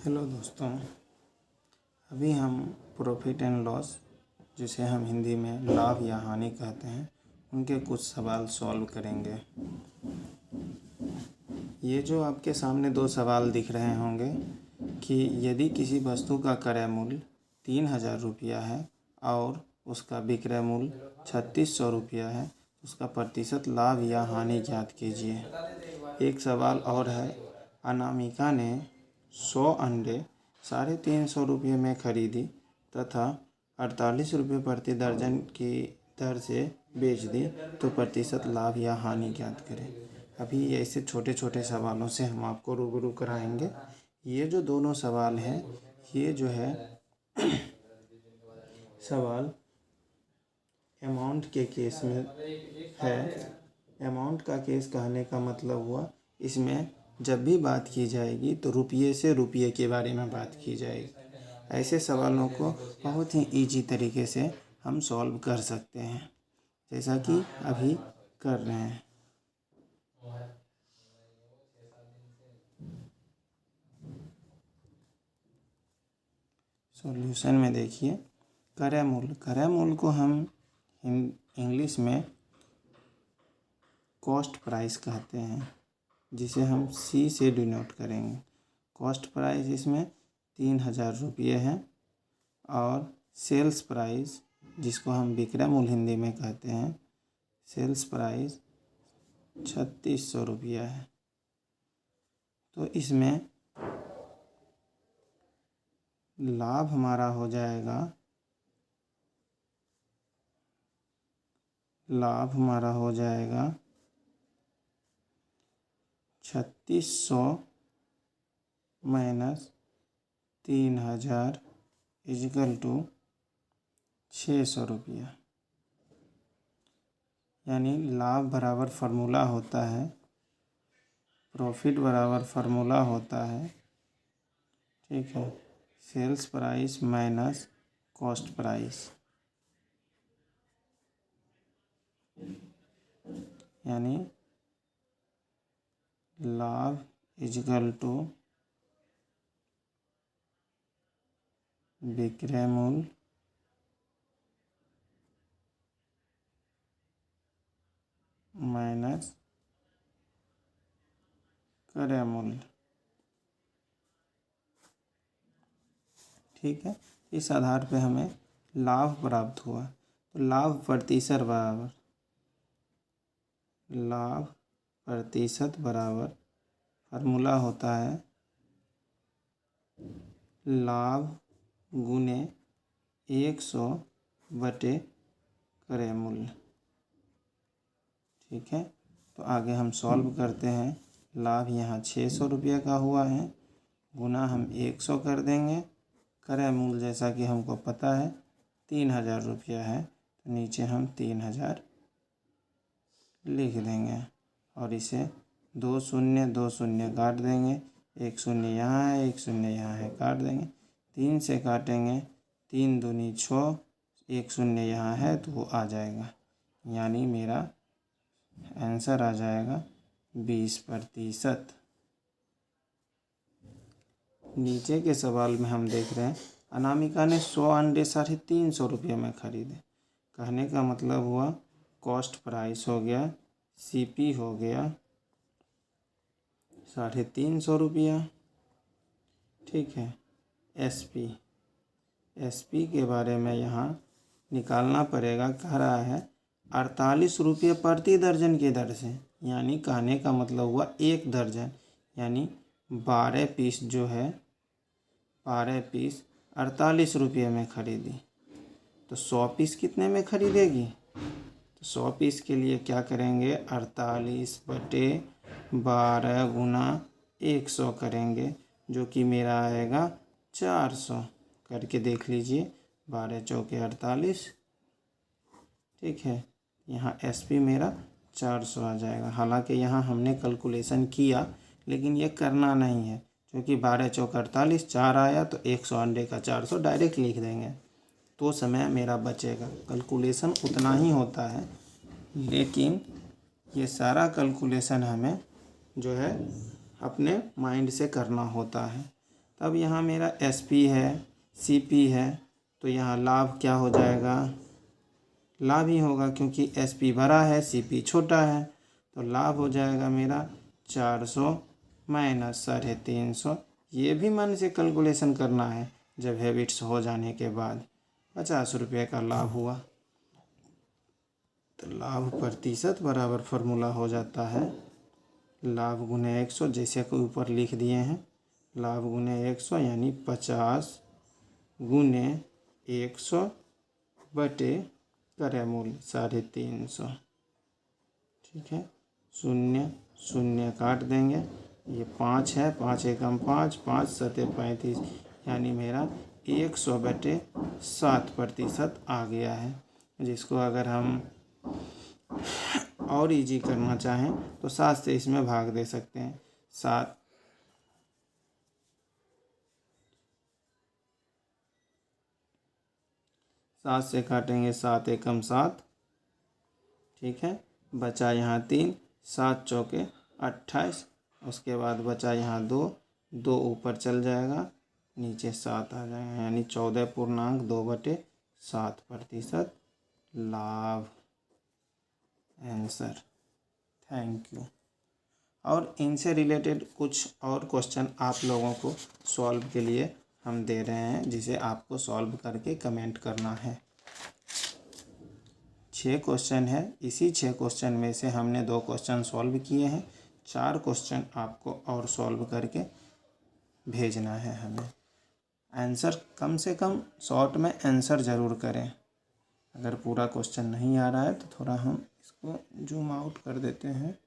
Hello दोस्तों, अभी हम प्रॉफिट एंड लॉस, जिसे हम हिंदी में लाभ या हानि कहते हैं, उनके कुछ सवाल सॉल्व करेंगे। ये जो आपके सामने दो सवाल दिख रहे होंगे कि यदि किसी वस्तु का क्रय मूल्य 3000 रुपया है और उसका विक्रय मूल्य 3600 रुपया है, उसका प्रतिशत लाभ या हानि ज्ञात कीजिए। एक सवाल और है, अनामिका ने 100 अंडे 350 रुपये में खरीदी तथा 48 रुपये प्रति दर्जन की दर से बेच दी, तो प्रतिशत लाभ या हानि ज्ञात करें। अभी ऐसे छोटे छोटे सवालों से हम आपको रूबरू कराएंगे। ये जो दोनों सवाल हैं, ये जो है सवाल अमाउंट के केस में है। अमाउंट का केस कहने का मतलब हुआ, इसमें जब भी बात की जाएगी तो रुपये से रुपये के बारे में बात की जाएगी। ऐसे सवालों को बहुत ही इजी तरीके से हम सॉल्व कर सकते हैं, जैसा कि अभी कर रहे हैं। सॉल्यूशन में देखिए, क्रय मूल्य को हम इंग्लिश में कॉस्ट प्राइस कहते हैं, जिसे हम सी से डिनोट करेंगे। कॉस्ट प्राइस इसमें 3000 रुपये है और सेल्स प्राइस, जिसको हम विक्रय मूल्य हिंदी में कहते हैं, सेल्स प्राइस 3600 रुपया है। तो इसमें लाभ हमारा हो जाएगा, 3600 माइनस 3000 इजिकल टू 600 रुपया। यानी लाभ बराबर फार्मूला होता है, प्रॉफिट बराबर फार्मूला होता है, ठीक है, sales price minus cost price. यानी लाभ इजिकल टू विक्रय मूल्य माइनस क्रय मूल्य। ठीक है, इस आधार पे हमें लाभ प्राप्त हुआ। तो लाभ प्रतिशत बराबर फार्मूला होता है लाभ गुने 100 बटे क्रय मूल्य। ठीक है, तो आगे हम सॉल्व करते हैं। लाभ यहाँ 600 रुपये का हुआ है, गुना हम 100 कर देंगे। क्रय मूल्य जैसा कि हमको पता है 3000 रुपया है, तो नीचे हम 3000 लिख देंगे और इसे 2 शून्य काट देंगे। 1 शून्य यहाँ है, 1 शून्य यहाँ है, काट देंगे। 3 से काटेंगे, 3 दूनी 6, 1 शून्य यहाँ है तो वो आ जाएगा। यानी मेरा आंसर आ जाएगा 20%। नीचे के सवाल में हम देख रहे हैं, अनामिका ने 100 अंडे 350 रुपये में खरीदे। कहने का मतलब हुआ कॉस्ट प्राइस हो गया, सीपी हो गया 350 रुपया। ठीक है, एसपी के बारे में यहाँ निकालना पड़ेगा। कह रहा है 48 रुपये प्रति दर्जन की दर से, यानी कहने का मतलब हुआ 1 दर्जन, यानी 12 पीस जो है, 12 पीस 48 रुपये में खरीदी। तो 100 पीस कितने में खरीदेगी? तो 100 पीस के लिए क्या करेंगे, 48 बटे 12 गुना 100 करेंगे, जो कि मेरा आएगा 400। करके देख लीजिए, 12 चौके 48। ठीक है, यहाँ एसपी मेरा 400 आ जाएगा। हालांकि यहाँ हमने कैलकुलेशन किया, लेकिन ये करना नहीं है, क्योंकि 12 चौके 48, 4 आया तो 100 अंडे का 400 डायरेक्ट लिख देंगे, तो समय मेरा बचेगा। कैलकुलेशन उतना ही होता है, लेकिन ये सारा कैलकुलेशन हमें जो है अपने माइंड से करना होता है। तब यहाँ मेरा SP है, CP है, तो यहाँ लाभ क्या हो जाएगा, लाभ ही होगा क्योंकि SP बड़ा है, CP छोटा है। तो लाभ हो जाएगा मेरा 400 माइनस 350। ये भी मन से कैलकुलेशन करना है। जब हैबिट्स हो जाने के बाद 50 रुपये का लाभ हुआ, तो लाभ प्रतिशत बराबर फार्मूला हो जाता है लाभ गुने 100, जैसे कि ऊपर लिख दिए हैं। लाभ गुने 100 यानी 50 गुने 100 बटे क्रय मूल्य 350। ठीक है, शून्य शून्य काट देंगे। ये 5 है, 5 एकम 5, 5 सते 35, यानी मेरा 100 बटे 7% आ गया है। जिसको अगर हम और इजी करना चाहें तो 7 से इसमें भाग दे सकते हैं। 7 से काटेंगे 7 एकम 7। ठीक है, बचा यहाँ 3, 7 चौके 28। उसके बाद बचा यहाँ 2, 2 ऊपर चल जाएगा, नीचे 7 आ जाएगा, यानी 14.2/7% लाभ आंसर। Thank you. और इनसे रिलेटेड कुछ और क्वेश्चन आप लोगों को सॉल्व के लिए हम दे रहे हैं, जिसे आपको सॉल्व करके कमेंट करना है। 6 क्वेश्चन है। इसी 6 क्वेश्चन में से हमने 2 क्वेश्चन सॉल्व किए हैं। 4 क्वेश्चन आपको और सॉल्व करके भेजना है हमें। आंसर कम से कम शॉर्ट में आंसर ज़रूर करें। अगर पूरा क्वेश्चन नहीं आ रहा है तो थोड़ा हम इसको जूम आउट कर देते हैं।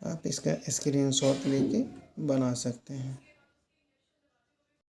आप इसका स्क्रीनशॉट लेके बना सकते हैं।